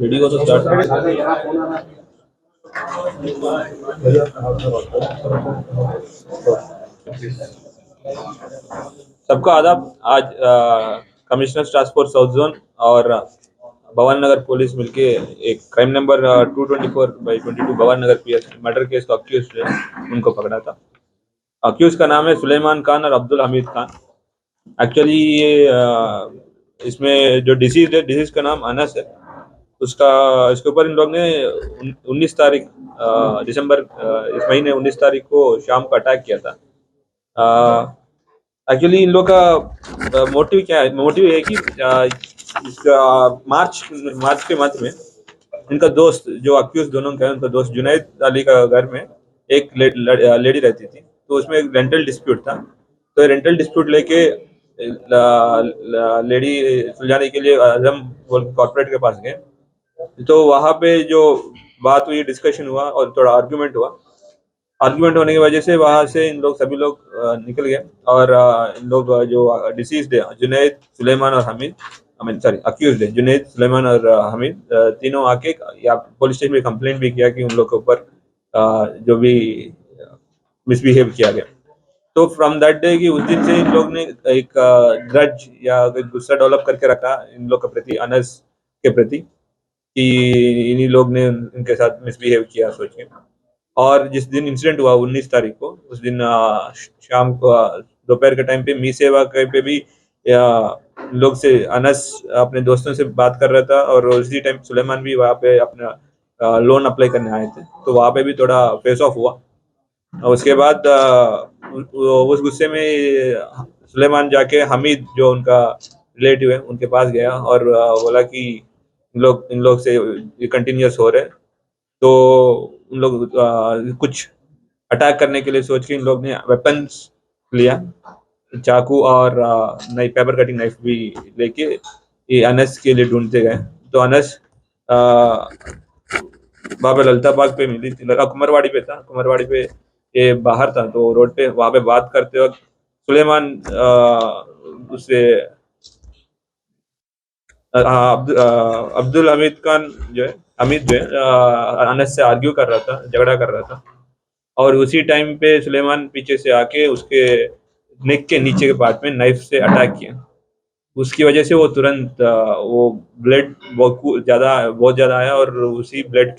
Ready हो तो start. सबका आदाब। आज commissioner task force south zone और भवन नगर पुलिस मिलके एक क्राइम नंबर 224/22 भवन नगर पीएस मर्डर केस का अक्यूज है, उनको पकड़ा था। अक्यूज का नाम है सुलेमान खान और अब्दुल हमीद खान। एक्चुअली ये इसमें जो डिसीज का नाम अनस है, उसका इसके ऊपर इन लोग ने 19 तारीख दिसंबर इस महीने 19 तारीख को शाम को अटैक किया था। एक्चुअली इन लोग का मोटिव क्या है? मोटिव है कि इसका मार्च के मध्य में इनका दोस्त जो अक्यूज दोनों का है, उनका दोस्त जुनैद अली का घर में एक लेडी रहती थी, तो उसमें एक रेंटल डिस्प्यूट था। तो रेंटल डिस्प्यूट लेके लेडी सुलझाने के लिए आजम कॉर्पोरेट के पास गए। तो वहां पे जो बात हुई, डिस्कशन हुआ और थोड़ा आर्ग्यूमेंट हुआ। आर्ग्यूमेंट होने की वजह से वहां से इन लोग सभी लोग निकल गए और इन लोग जो डिसीज्ड है जुनैद, सुलेमान और हमीद, अक्यूज्ड है जुनैद, सुलेमान और हमीद, तीनों आके या पुलिस स्टेशन में कंप्लेंट भी किया कि उन लोग के ऊपर जो भी मिसबिहेव किया गया। तो फ्रॉम दैट डे कि उस दिन से इन लोग ने एक ग्रज या एक गुस्सा डेवलप करके रखा इन लोग के प्रति, अनस के प्रति, कि इन्हीं लोग ने इनके साथ मिसबिहेव किया सोच के। और जिस दिन इंसिडेंट हुआ 19 तारीख को, उस दिन शाम को दोपहर के टाइम पे मी सेवा पे भी लोग से अनस अपने दोस्तों से बात कर रहा था और उसी टाइम सुलेमान भी वहाँ पे अपना लोन अप्लाई करने आए थे, तो वहाँ पे भी थोड़ा फेस ऑफ हुआ। और उसके बाद उस गुस्से में सुलेमान जाके हमीद जो उनका रिलेटिव है उनके पास गया और बोला कि इन लोग से ये कंटिन्यूस हो रहे, तो उन लोग कुछ अटैक करने के लिए सोच के इन लोग ने वेपन्स लिया, चाकू और नई पेपर कटिंग नाइफ भी लेके ये अनस के लिए ढूंढते गए। तो अनस वहाँ पे ललता बाग पे मिली थी, कुमरवाड़ी पे था, कुमरवाड़ी पे ये बाहर था, तो रोड पे वहाँ पे बात करते वक्त सुलेमान उससे अब्दुल हमीद खान जो है, हमीद जो है अनस से आर्ग्यू कर रहा था, झगड़ा कर रहा था। और उसी टाइम पे सुलेमान पीछे से आके उसके नेक के नीचे के पार्ट में नाइफ से अटैक किया। उसकी वजह से वो तुरंत वो ब्लड बहुत ज्यादा आया और उसी ब्लड